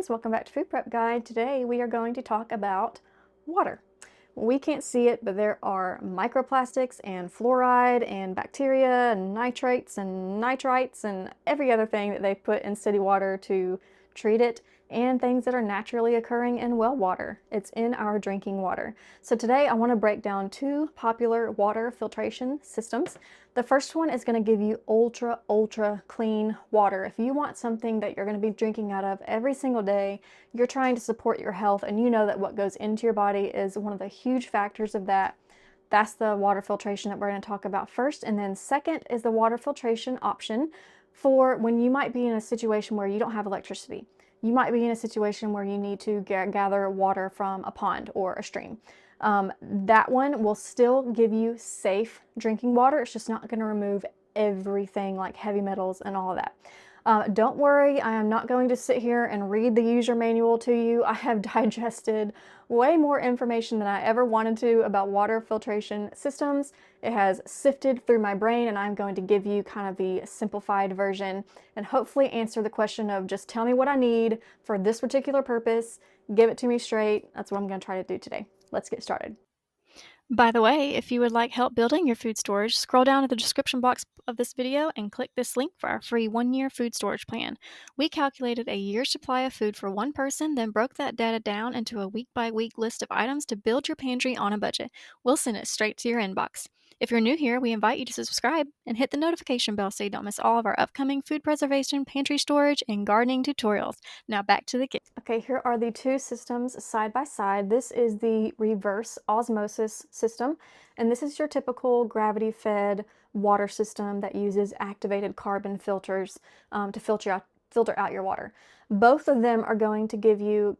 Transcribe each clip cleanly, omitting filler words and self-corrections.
viewers, welcome back to Food Prep Guide. Today we are going to talk about water. We can't see it, but there are microplastics and fluoride and bacteria and nitrates and nitrites and every other thing that they've put in city water to treat it, and things that are naturally occurring in well water. It's in our drinking water. So today I want to break down two popular water filtration systems. The first one is going to give you ultra clean water. If you want something that you're going to be drinking out of every single day, you're trying to support your health, and you know that what goes into your body is one of the huge factors of that. That's the water filtration that we're going to talk about first. And then second is the water filtration option for when you might be in a situation where you don't have electricity. You might be in a situation where you need to gather water from a pond or a stream. That one will still give you safe drinking water. It's just not going to remove everything like heavy metals and all of that. Don't worry, I am not going to sit here and read the user manual to you. I have digested way more information than I ever wanted to about water filtration systems. It has sifted through my brain, and I'm going to give you kind of the simplified version and hopefully answer the question of just tell me what I need for this particular purpose, give it to me straight. That's what I'm going to try to do today. Let's get started. By the way, if you would like help building your food storage, scroll down to the description box of this video and click this link for our free 1-year food storage plan. We calculated a year's supply of food for one person, then broke that data down into a week-by-week list of items to build your pantry on a budget. We'll send it straight to your inbox. If you're new here, we invite you to subscribe and hit the notification bell so you don't miss all of our upcoming food preservation, pantry storage, and gardening tutorials. Now back to the kitchen. Okay, here are the two systems side by side. This is the reverse osmosis system, and this is your typical gravity-fed water system that uses activated carbon filters to filter out your water. Both of them are going to give you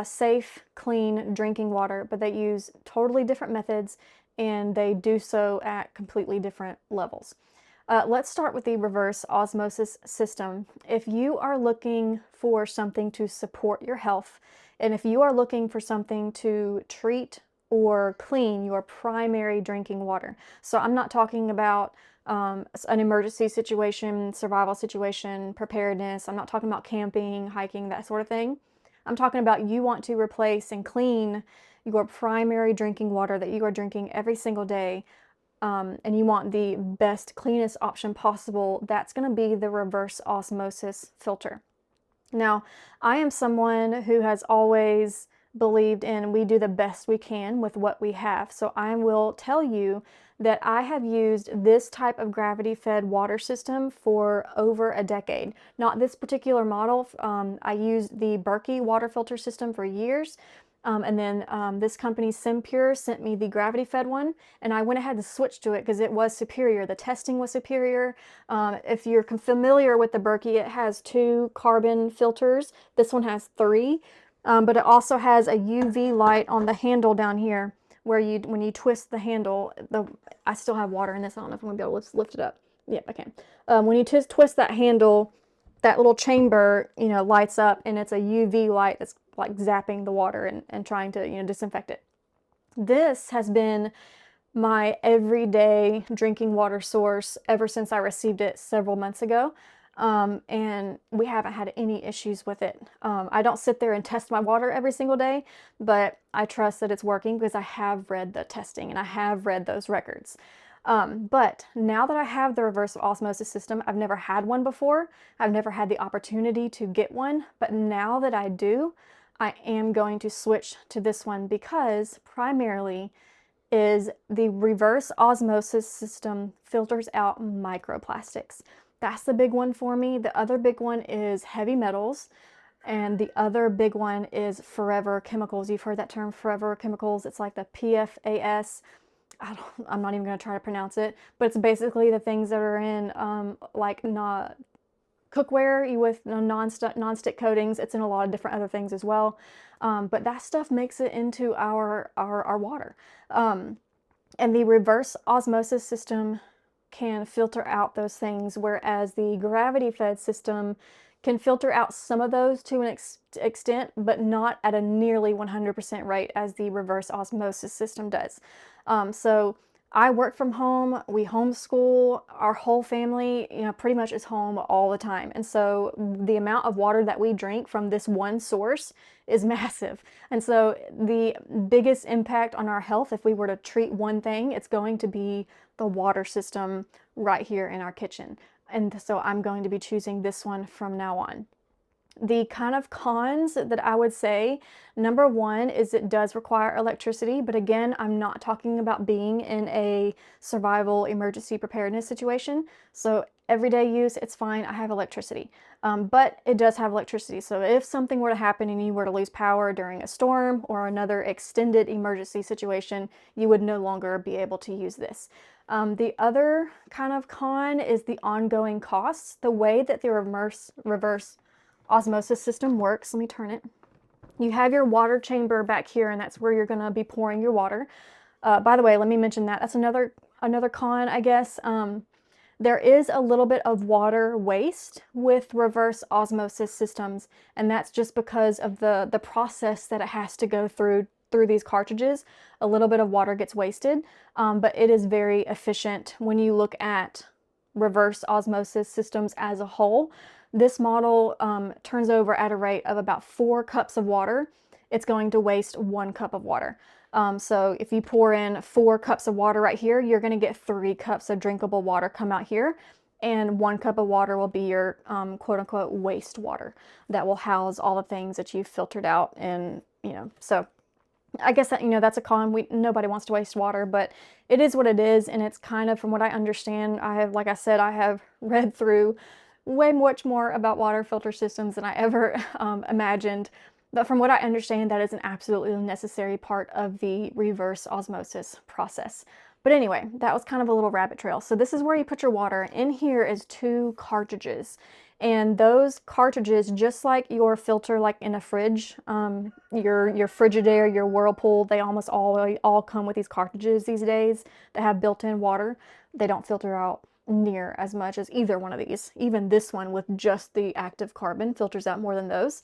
safe, clean drinking water, but they use totally different methods, and they do so at completely different levels. Let's start with the reverse osmosis system. If you are looking for something to support your health, and if you are looking for something to treat or clean your primary drinking water, so I'm not talking about an emergency situation, survival situation, preparedness. I'm not talking about camping, hiking, that sort of thing. I'm talking about you want to replace and clean your primary drinking water that you are drinking every single day. And you want the best, cleanest option possible. That's going to be the reverse osmosis filter. Now, I am someone who has always believed in we do the best we can with what we have. So I will tell you that I have used this type of gravity-fed water system for over a decade. Not this particular model. I used the Berkey water filter system for years. And then this company, SimPure, sent me the gravity-fed one, and I went ahead and switched to it because it was superior. The testing was superior. If you're familiar with the Berkey, it has 2 carbon filters. This one has 3, but it also has a UV light on the handle down here where when you twist the handle, I still have water in this. I don't know if I'm going to be able to lift it up. Yep, I can. When you twist that handle, that little chamber, lights up, and it's a UV light that's like zapping the water and trying to, disinfect it. This has been my everyday drinking water source ever since I received it several months ago. And we haven't had any issues with it. I don't sit there and test my water every single day, but I trust that it's working because I have read the testing and I have read those records. But now that I have the reverse osmosis system, I've never had one before. I've never had the opportunity to get one, but now that I do, I am going to switch to this one because primarily is the reverse osmosis system filters out microplastics. That's the big one for me. The other big one is heavy metals. And the other big one is forever chemicals. You've heard that term, forever chemicals. It's like the PFAS. I'm not even going to try to pronounce it, but it's basically the things that are in cookware with non-stick coatings. It's in a lot of different other things as well, but that stuff makes it into our water. And the reverse osmosis system can filter out those things, whereas the gravity-fed system can filter out some of those to an extent, but not at a nearly 100% rate as the reverse osmosis system does. So I work from home, we homeschool, our whole family, pretty much is home all the time. And so the amount of water that we drink from this one source is massive. And so the biggest impact on our health, if we were to treat one thing, it's going to be the water system right here in our kitchen. And so I'm going to be choosing this one from now on. The kind of cons that I would say, number one is it does require electricity, but again, I'm not talking about being in a survival emergency preparedness situation. So everyday use, it's fine, I have electricity. But it does have electricity. So if something were to happen and you were to lose power during a storm or another extended emergency situation, you would no longer be able to use this. The other kind of con is the ongoing costs. The way that the reverse osmosis system works. Let me turn it. You have your water chamber back here, and that's where you're going to be pouring your water. By the way, let me mention that. That's another con, I guess. There is a little bit of water waste with reverse osmosis systems, and that's just because of the process that it has to go through these cartridges. A little bit of water gets wasted, but it is very efficient when you look at reverse osmosis systems as a whole. This model turns over at a rate of about 4 cups of water. It's going to waste 1 cup of water. So if you pour in 4 cups of water right here, you're going to get 3 cups of drinkable water come out here. And 1 cup of water will be your quote unquote waste water that will house all the things that you've filtered out. And, so I guess that, that's a con. Nobody wants to waste water, but it is what it is. And it's kind of, from what I understand, like I said, I have read through way much more about water filter systems than I ever imagined. But from what I understand, that is an absolutely necessary part of the reverse osmosis process. But anyway, that was kind of a little rabbit trail. So this is where you put your water. In here is 2 cartridges. And those cartridges, just like your filter, like in a fridge, your Frigidaire, your Whirlpool, they almost all come with these cartridges these days that have built-in water. They don't filter out near as much as either one of these. Even this one with just the active carbon filters out more than those.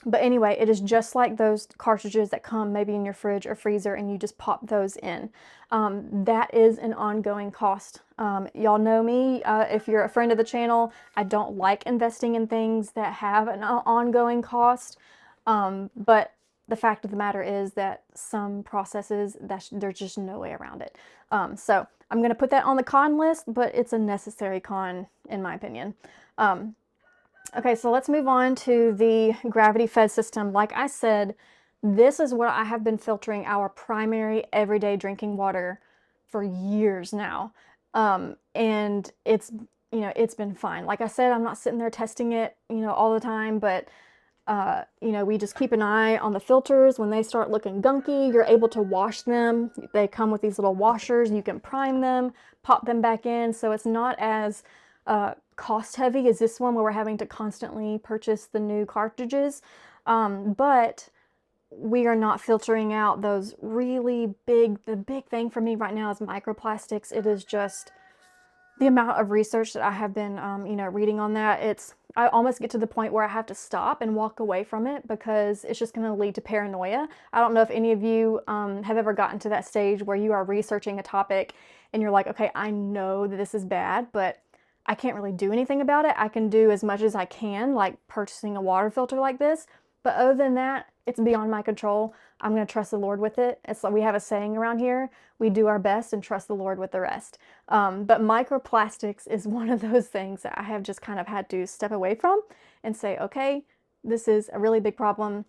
But anyway, it is just like those cartridges that come maybe in your fridge or freezer and you just pop those in. That is an ongoing cost. Y'all know me, if you're a friend of the channel, I don't like investing in things that have an ongoing cost. But the fact of the matter is that some processes, there's just no way around it. So I'm going to put that on the con list, but it's a necessary con in my opinion. Okay, so let's move on to the gravity fed system. Like I said, this is what I have been filtering our primary everyday drinking water for years now. And it's been fine. Like I said, I'm not sitting there testing it, all the time, but we just keep an eye on the filters. When they start looking gunky, you're able to wash them. They come with these little washers. You can prime them, pop them back in. So it's not as cost heavy as this one where we're having to constantly purchase the new cartridges. But we are not filtering out those really the big thing for me right now is microplastics. It is just the amount of research that I have been, reading on that. I almost get to the point where I have to stop and walk away from it because it's just going to lead to paranoia. I don't know if any of you have ever gotten to that stage where you are researching a topic and you're like, okay, I know that this is bad, but I can't really do anything about it. I can do as much as I can, like purchasing a water filter like this. But other than that, it's beyond my control. I'm going to trust the Lord with it. It's like we have a saying around here, we do our best and trust the Lord with the rest. But microplastics is one of those things that I have just kind of had to step away from and say, okay, this is a really big problem.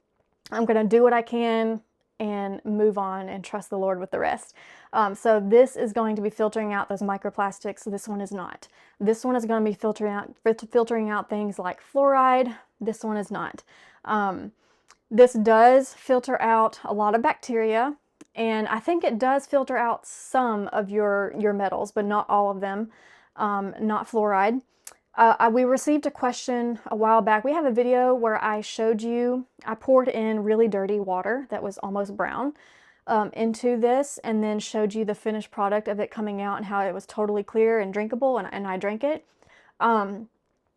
I'm going to do what I can and move on and trust the Lord with the rest. So this is going to be filtering out those microplastics. This one is not. This one is going to be filtering out things like fluoride. This one is not. This does filter out a lot of bacteria, and I think it does filter out some of your metals, but not all of them, not fluoride. We received a question a while back. We have a video where I showed you, I poured in really dirty water that was almost brown into this and then showed you the finished product of it coming out and how it was totally clear and drinkable, and I drank it.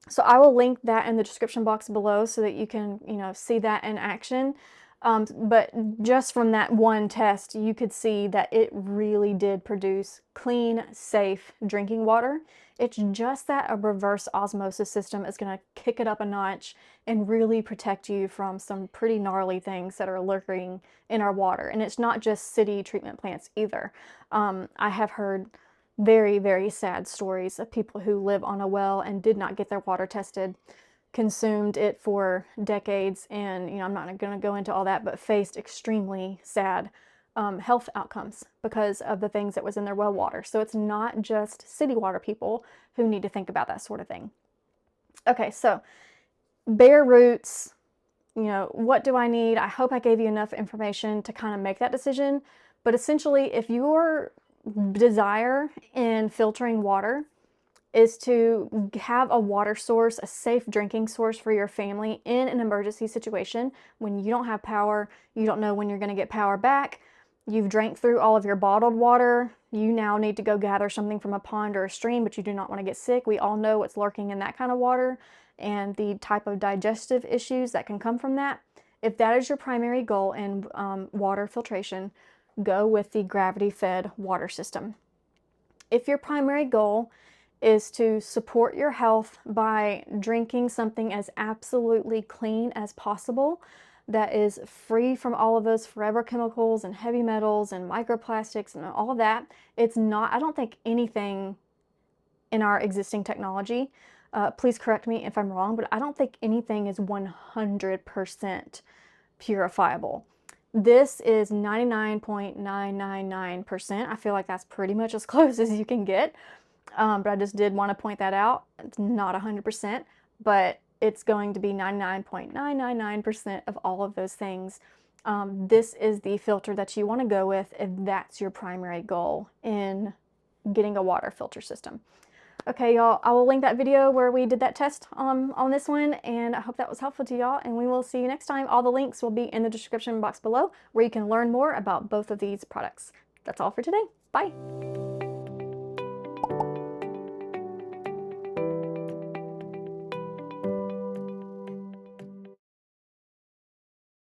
So I will link that in the description box below so that you can, see that in action. But just from that one test, you could see that it really did produce clean, safe drinking water. It's just that a reverse osmosis system is going to kick it up a notch and really protect you from some pretty gnarly things that are lurking in our water. And it's not just city treatment plants either. I have heard very, very sad stories of people who live on a well and did not get their water tested, consumed it for decades, and I'm not going to go into all that, but faced extremely sad health outcomes because of the things that was in their well water. So it's not just city water people who need to think about that sort of thing. Okay, so bare roots, what do I need? I hope I gave you enough information to kind of make that decision. But essentially, if your desire in filtering water is to have a water source, a safe drinking source for your family in an emergency situation when you don't have power, you don't know when you're going to get power back, you've drank through all of your bottled water, you now need to go gather something from a pond or a stream, but you do not want to get sick. We all know what's lurking in that kind of water and the type of digestive issues that can come from that. If that is your primary goal in water filtration, go with the gravity-fed water system. If your primary goal is to support your health by drinking something as absolutely clean as possible, that is free from all of those forever chemicals and heavy metals and microplastics and all of that, it's not, I don't think anything in our existing technology, please correct me if I'm wrong, but I don't think anything is 100% purifiable. This is 99.999%. I feel like that's pretty much as close as you can get. But I just did want to point that out. It's not 100%, but it's going to be 99.999% of all of those things. This is the filter that you want to go with if that's your primary goal in getting a water filter system. Okay, y'all, I will link that video where we did that test on this one, and I hope that was helpful to y'all, and we will see you next time. All the links will be in the description box below where you can learn more about both of these products. That's all for today. Bye.